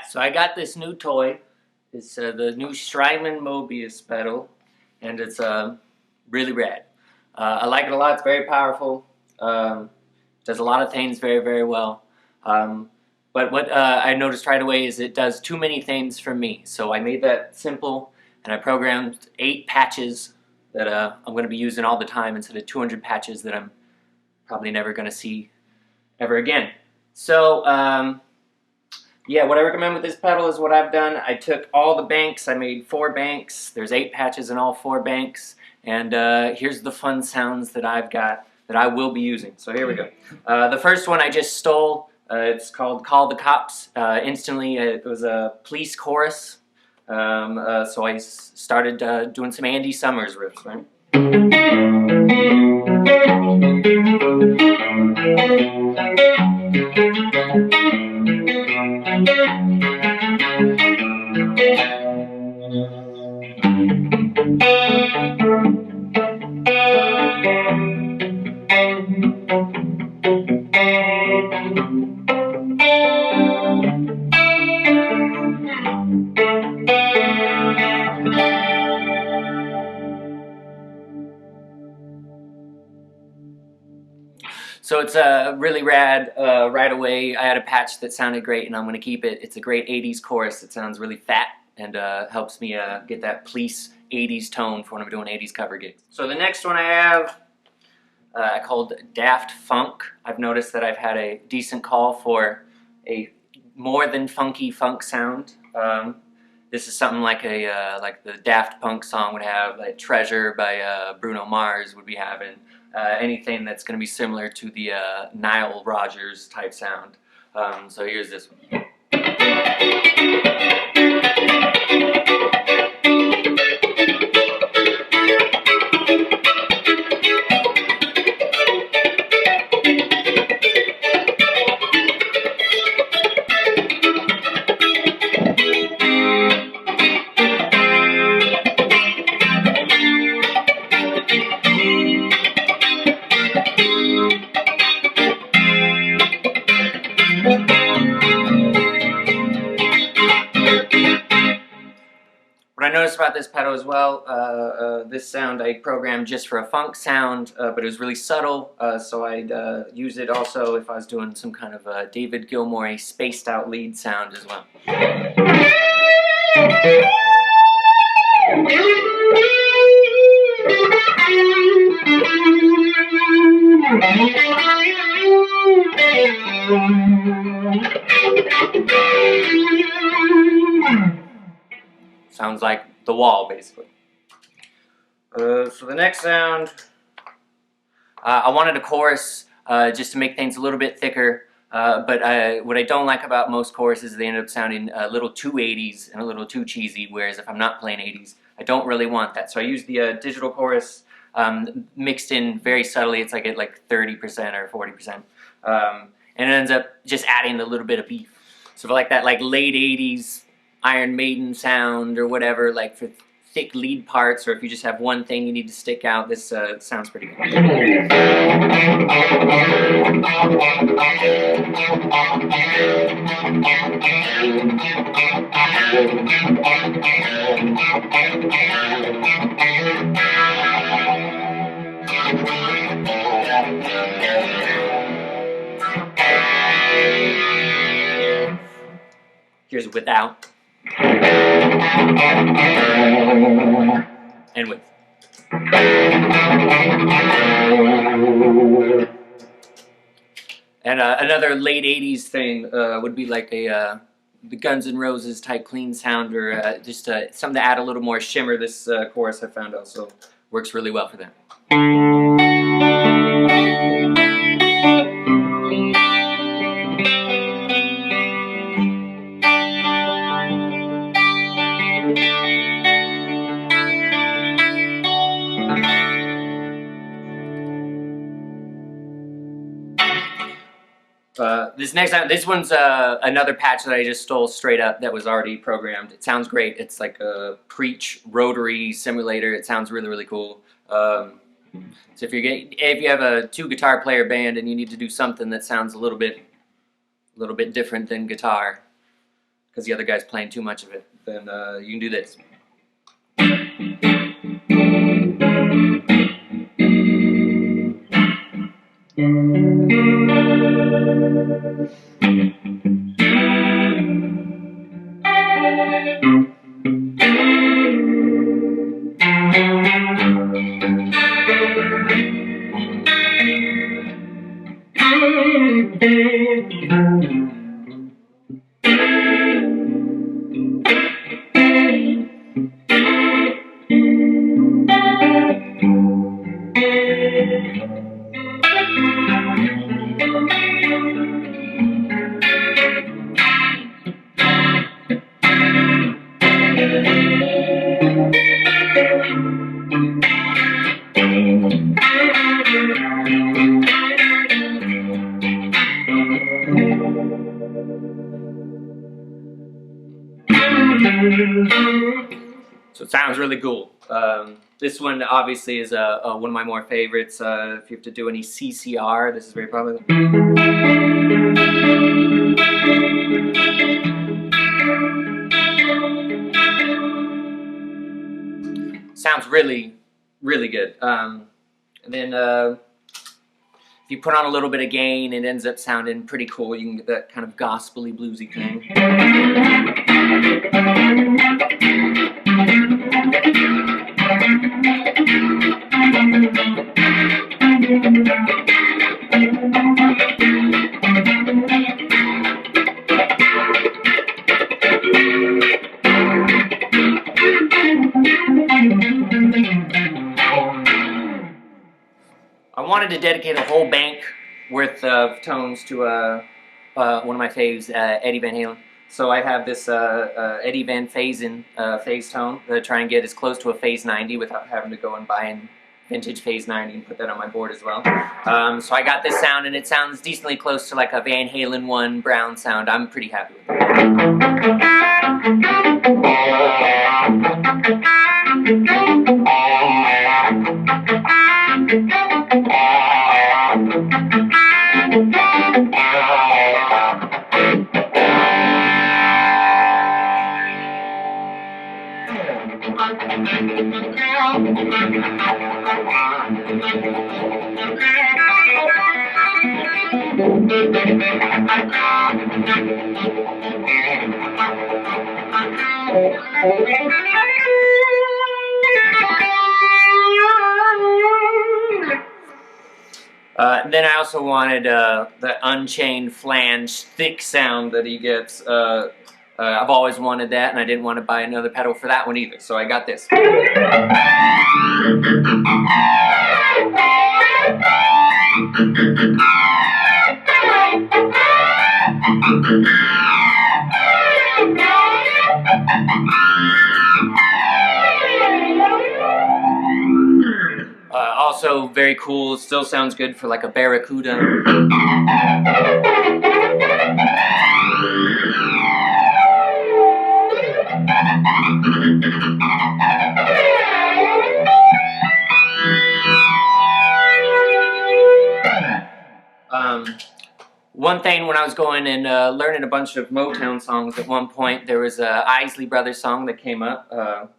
So I got this new toy. It's the new Strymon Mobius pedal, and it's really rad. I like it a lot. It's very powerful. Does a lot of things very, very well. But what I noticed right away is it does too many things for me. So I made that simple, and I programmed 8 patches that I'm going to be using all the time instead of 200 patches that I'm probably never going to see ever again. So yeah, what I recommend with this pedal is what I've done. I took all the banks. I made 4 banks. There's 8 patches in all 4 banks. And here's the fun sounds that I've got that I will be using. So here we go. The first one I just stole. It's called Call the Cops. Instantly, it was a police chorus. So I started doing some Andy Summers riffs, right? So it's really rad. Right away, I had a patch that sounded great, and I'm going to keep it. It's a great 80s chorus. It sounds really fat and helps me get that police 80s tone for when I'm doing 80s cover gigs. So the next one I have, I called Daft Funk. I've noticed that I've had a decent call for a more than funky funk sound. This is something like like the Daft Punk song would have, like Treasure by Bruno Mars would be having. Anything that's going to be similar to the Nile Rodgers type sound. So here's this one. What I noticed about this pedal as well, this sound I programmed just for a funk sound, but it was really subtle, so I'd use it also if I was doing some kind of David Gilmour spaced out lead sound as well. Sounds like The Wall, basically. So the next sound, I wanted a chorus just to make things a little bit thicker, but what I don't like about most choruses is they end up sounding a little too 80s and a little too cheesy, whereas if I'm not playing 80s, I don't really want that. So I use the digital chorus mixed in very subtly. It's like at like 30% or 40%, and it ends up just adding a little bit of beef. So for like that like late 80s Iron Maiden sound or whatever, like for thick lead parts, or if you just have one thing you need to stick out, this sounds pretty good. Here's Without. And with. And another late 80s thing would be like the Guns N' Roses type clean sound, or just something to add a little more shimmer. This chorus I found also works really well for that. this next time, this one's another patch that I just stole straight up that was already programmed. It sounds great. It's like a Preach Rotary simulator. It sounds really, really cool. So if you have a 2-guitar player band and you need to do something that sounds a little bit different than guitar, because the other guy's playing too much of it, then you can do this. So it sounds really cool. This one obviously is one of my more favorites. If you have to do any CCR, this is very popular. Sounds really, really good. And then if you put on a little bit of gain, it ends up sounding pretty cool. You can get that kind of gospel-y, bluesy thing. I wanted to dedicate a whole bank worth of tones to one of my faves, Eddie Van Halen. So I have this Eddie Van Phasin phase tone that I try and get as close to a phase 90 without having to go and buy a vintage phase 90 and put that on my board as well. So I got this sound, and it sounds decently close to like a Van Halen 1 Brown sound. I'm pretty happy with it. Then I also wanted the Unchained flange thick sound that he gets. I've always wanted that, and I didn't want to buy another pedal for that one either, so I got this. Also very cool, still sounds good for like a Barracuda. One thing when I was going and learning a bunch of Motown songs at one point, there was a Isley Brothers song that came up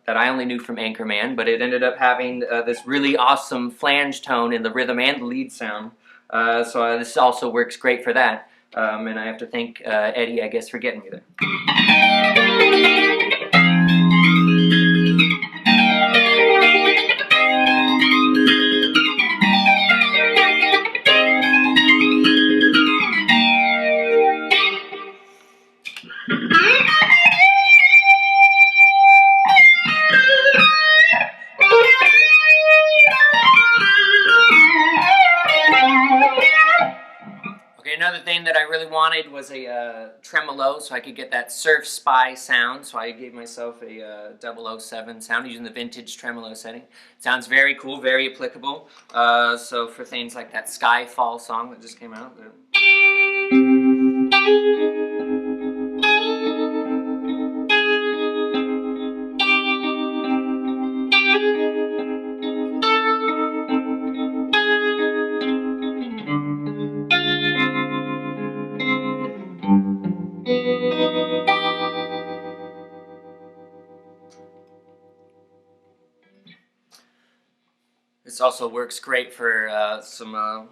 that I only knew from Anchorman, but it ended up having this really awesome flange tone in the rhythm and the lead sound. So this also works great for that. And I have to thank Eddie, I guess, for getting me there. Another thing that I really wanted was a tremolo, so I could get that Surf Spy sound. So I gave myself a 007 sound using the vintage tremolo setting. It sounds very cool, very applicable. So for things like that Skyfall song that just came out. This also works great for some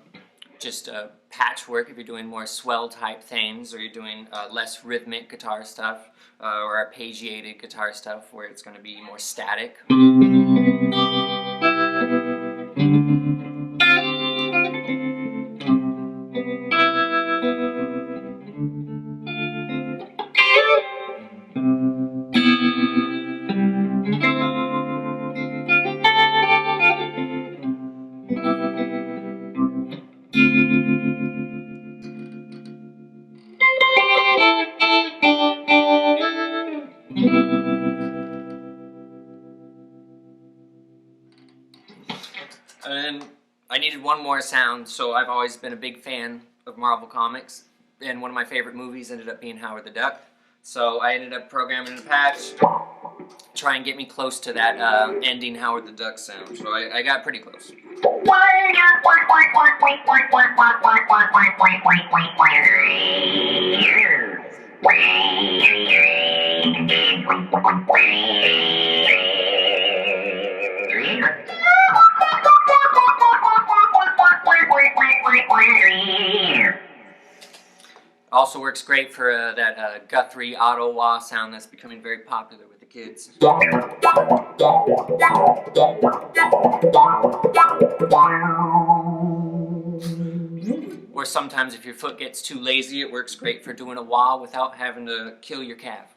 just patchwork if you're doing more swell type things, or you're doing less rhythmic guitar stuff, or arpeggiated guitar stuff where it's going to be more static. And I needed one more sound, so I've always been a big fan of Marvel Comics, and one of my favorite movies ended up being Howard the Duck. So I ended up programming a patch, try and get me close to that ending Howard the Duck sound. So I got pretty close. Also works great for that Guthrie auto wah sound that's becoming very popular with the kids. Or sometimes if your foot gets too lazy, it works great for doing a wah without having to kill your calf.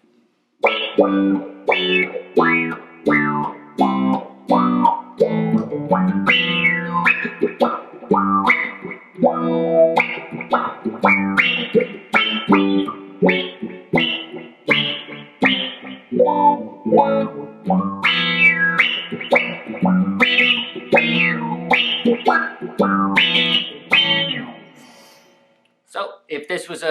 So, if this was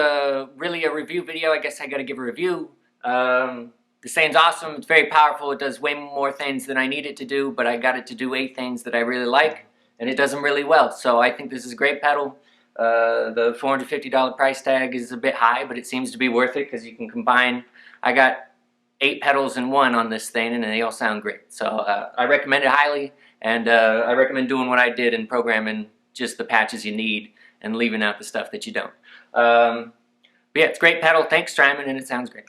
really a review video, I guess I gotta give a review. The sound's awesome, it's very powerful, it does way more things than I need it to do, but I got it to do 8 things that I really like, and it does them really well. So I think this is a great pedal. The $450 price tag is a bit high, but it seems to be worth it because you can combine, I got 8 pedals in one on this thing, and they all sound great. So I recommend it highly, and I recommend doing what I did and programming just the patches you need and leaving out the stuff that you don't. But yeah, it's a great pedal. Thanks, Strymon, and it sounds great.